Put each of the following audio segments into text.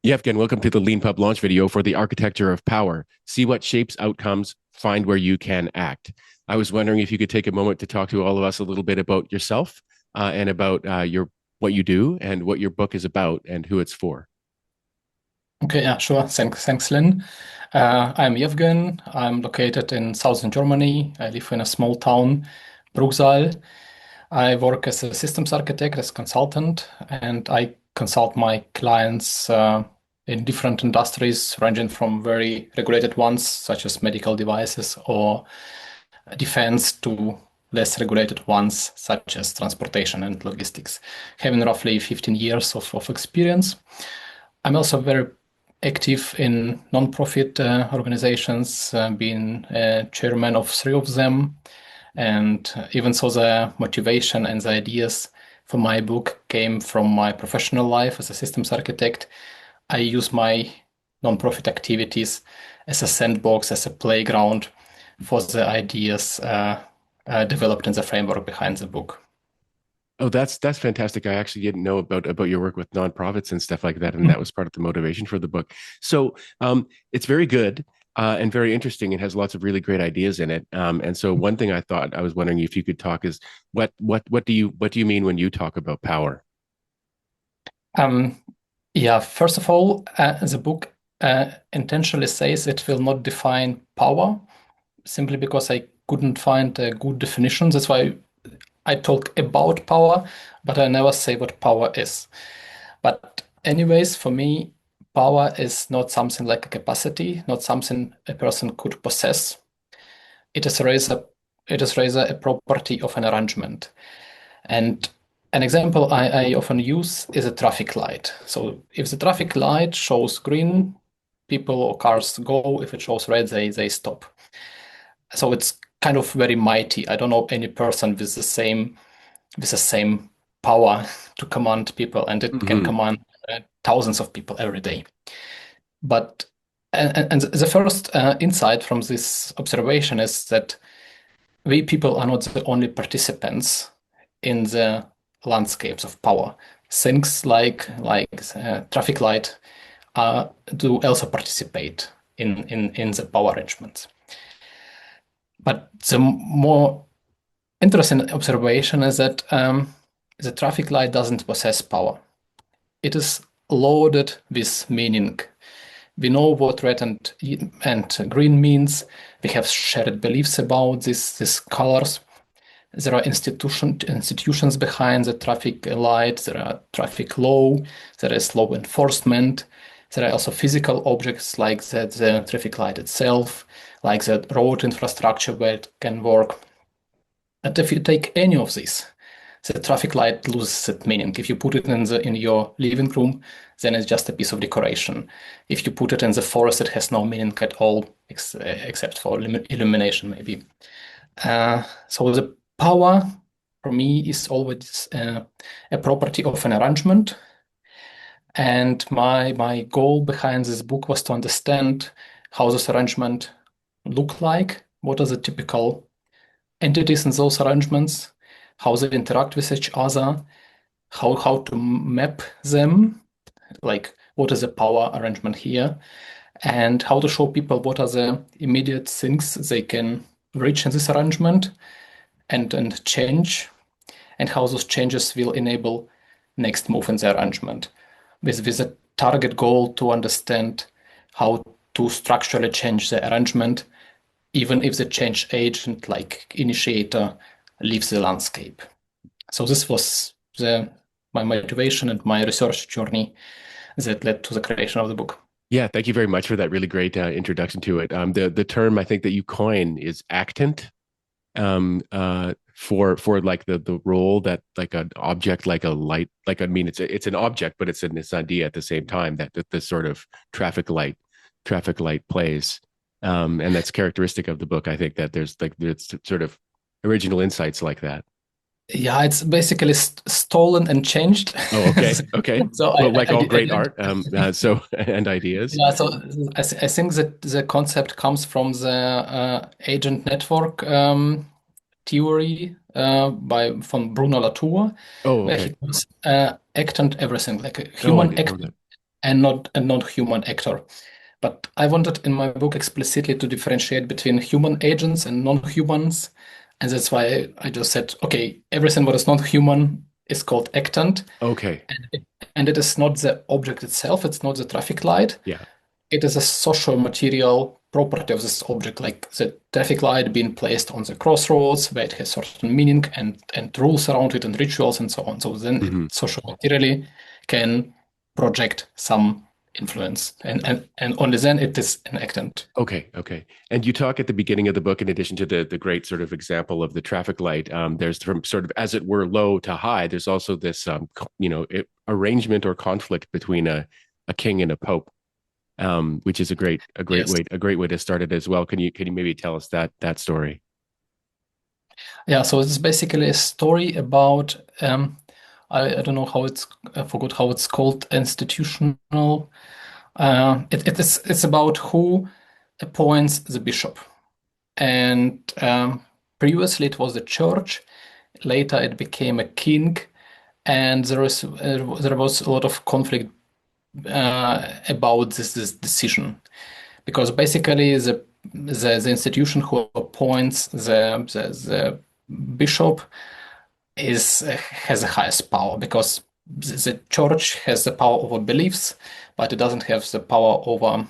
Yevgen, welcome to the Leanpub launch video for the architecture of power. See what shapes outcomes, find where you can act. I was wondering if you could take a moment to talk to all of us a little bit about yourself and about your what you do and what your book is about and who it's for. Okay, yeah, sure. Thanks, Lynn. I'm Yevgen. I'm located in southern Germany. I live in a small town, Bruchsal. I work as a systems architect, as consultant, and I consult my clients in different industries, ranging from very regulated ones, such as medical devices or defense, to less regulated ones, such as transportation and logistics. Having roughly 15 years of experience. I'm also very active in non-profit organizations, being chairman of three of them. And even so, the motivation and the ideas for my book came from my professional life as a systems architect. I use my non-profit activities as a sandbox, as a playground for the ideas developed in the framework behind the book. Oh, that's fantastic. I actually didn't know about your work with nonprofits and stuff like that, and that was part of the motivation for the book. So it's very good and very interesting. It has lots of really great ideas in it. And so one thing I was wondering if you could talk is what do you mean when you talk about power? Um, yeah, first of all, the book intentionally says it will not define power simply because I couldn't find a good definition. That's why I talk about power, but I never say what power is. But anyways, for me, power is not something like a capacity, not something a person could possess. It is rather a property of an arrangement. And an example I often use is a traffic light. So if the traffic light shows green, people or cars go. If it shows red, they stop. So it's kind of very mighty. I don't know any person with the same power to command people, and it can Hmm. command thousands of people every day. But and the first insight from this observation is that we people are not the only participants in the landscapes of power. Things like traffic light do also participate in the power arrangements. But the more interesting observation is that the traffic light doesn't possess power. It is loaded with meaning. We know what red and green means. We have shared beliefs about these colors. There are institutions behind the traffic light. There are traffic law. There is law enforcement. There are also physical objects like the traffic light itself, like the road infrastructure where it can work. And if you take any of these, the traffic light loses its meaning. If you put it in your living room, then it's just a piece of decoration. If you put it in the forest, it has no meaning at all, except for illumination, maybe. So the power, for me, is always a property of an arrangement. And my goal behind this book was to understand how this arrangement look like. What are the typical entities in those arrangements, how they interact with each other, how to map them, like what is the power arrangement here, and how to show people what are the immediate things they can reach in this arrangement and change, and how those changes will enable next move in the arrangement, with a target goal to understand how to structurally change the arrangement even if the change agent, like initiator, leaves the landscape. So this was my motivation and my research journey that led to the creation of the book. Yeah, thank you very much for that really great introduction to it. The term I think that you coin is actant. For like the role that like an object like a light, like I mean it's an object but it's this idea at the same time that the sort of traffic light plays, and that's characteristic of the book. I think that there's sort of original insights like that. Yeah, it's basically stolen and changed. Oh, okay, okay. So Well, like I all did, I great did. art, so and ideas. Yeah, so I think that the concept comes from the agent network theory by from Bruno Latour, Oh, where okay. he calls actant everything, like a Oh, I human didn't act know that. and not human actor. But I wanted in my book explicitly to differentiate between human agents and non-humans, and that's why I just said, okay, everything what is not human is called actant, Okay. and it is not the object itself, it's not the traffic light, Yeah. it is a social material property of this object, like the traffic light being placed on the crossroads where it has certain meaning and rules around it and rituals and so on. So then it Hmm. social materially can project some influence. And only then it is an actant. Okay, okay. And you talk at the beginning of the book, in addition to the great sort of example of the traffic light, there's from sort of as it were low to high. There's also this, arrangement or conflict between a king and a pope, which is Yes. a great way to start it as well. Can you maybe tell us that story? Yeah, so it's basically a story about I don't know how I forgot how it's called, institutional. It's about who appoints the bishop. And previously it was the church. Later it became a king, and there was a lot of conflict about this decision, because basically the institution who appoints the bishop is has the highest power, because the church has the power over beliefs, but it doesn't have the power over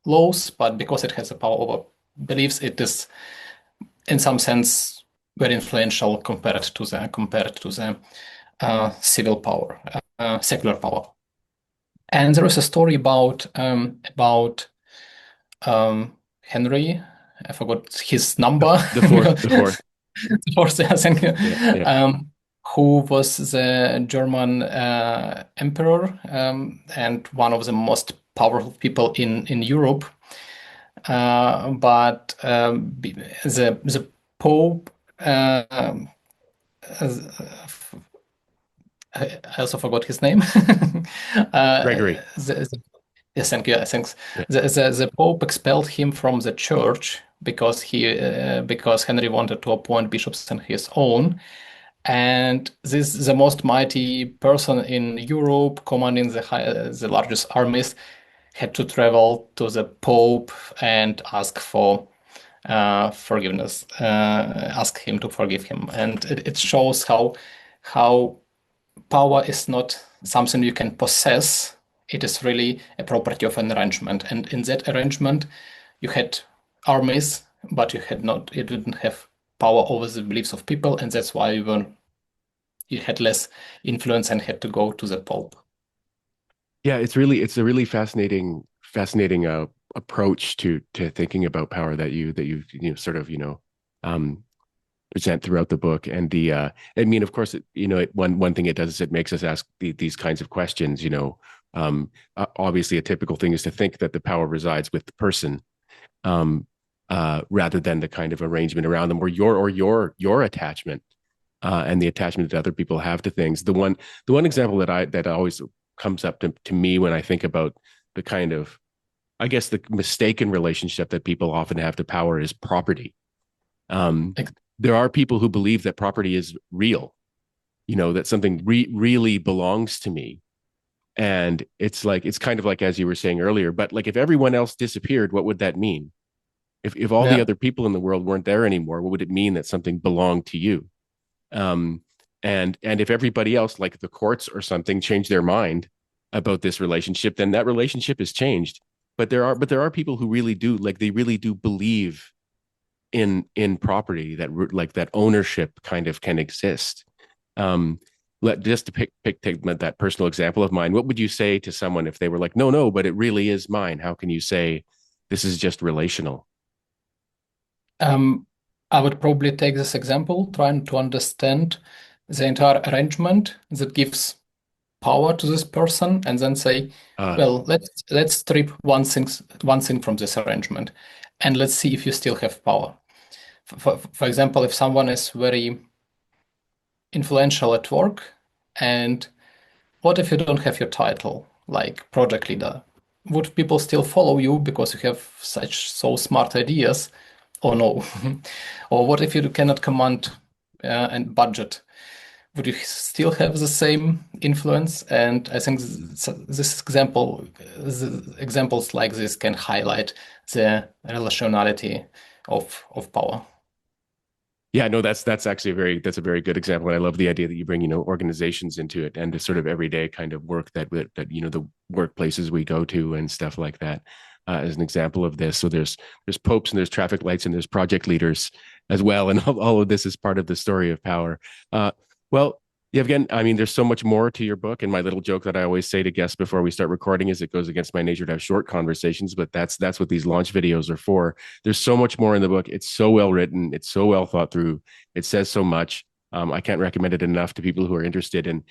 laws. But because it has the power over beliefs, it is in some sense very influential compared to the civil power, secular power. And there is a story about Henry. I forgot his number. The fourth, the fourth. Fourth, I think, Yeah, yeah. who was the German emperor, and one of the most powerful people in Europe. But the Pope, I also forgot his name. Gregory. Yes, thank you. Thanks. Yeah. The Pope expelled him from the church because because Henry wanted to appoint bishops on his own, and this the most mighty person in Europe, commanding the largest armies, had to travel to the Pope and ask for forgiveness, ask him to forgive him, and it shows how power is not something you can possess. It is really a property of an arrangement. And in that arrangement, you had armies, but you didn't have power over the beliefs of people. And that's why you had less influence and had to go to the Pope. Yeah, it's a really fascinating approach to thinking about power that you sort of um present throughout the book. And the I mean, of course, one thing it does is it makes us ask these kinds of questions. Obviously, a typical thing is to think that the power resides with the person, rather than the kind of arrangement around them, or your attachment, and the attachment that other people have to things. The one example that always comes up to me when I think about the kind of, I guess, the mistaken relationship that people often have to power is property. Um, Ex- there are people who believe that property is real, that something really belongs to me. And it's kind of like, as you were saying earlier, but like if everyone else disappeared, what would that mean? If all the Yeah. other people in the world weren't there anymore, what would it mean that something belonged to you? Um, and if everybody else, like the courts or something, changed their mind about this relationship, then that relationship is changed. But there are people who really do, like, they really do believe in property, that like that ownership kind of can exist. Um, just to take that personal example of mine, what would you say to someone if they were like, no, but it really is mine? How can you say this is just relational? Um, I would probably take this example, trying to understand the entire arrangement that gives power to this person, and then say, Uh, well, let's strip one thing from this arrangement, and let's see if you still have power. For example, if someone is very influential at work, and what if you don't have your title, like project leader? Would people still follow you because you have such so smart ideas, or no? Or what if you cannot command and budget? would you still have the same influence? And I think examples like this can highlight the relationality of power. Yeah, no, that's actually a very good example, and I love the idea that you bring organizations into it and the sort of everyday kind of work that the workplaces we go to and stuff like that as an example of this. So there's popes and there's traffic lights and there's project leaders as well, and all of this is part of the story of power. Well, Yevgen, I mean, there's so much more to your book, and my little joke that I always say to guests before we start recording is it goes against my nature to have short conversations, but that's what these launch videos are for. There's so much more in the book. It's so well written. It's so well thought through. It says so much. I can't recommend it enough to people who are interested in,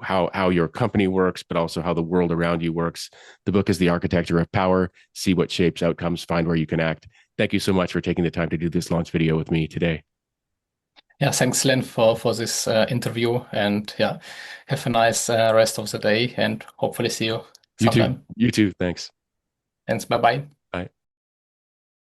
how your company works, but also how the world around you works. The book is The Architecture of Power. See what shapes outcomes, find where you can act. Thank you so much for taking the time to do this launch video with me today. Yeah, thanks, Len, for this interview, and yeah, have a nice rest of the day, and hopefully see you You too. sometime. You too. Thanks. Thanks. Bye bye.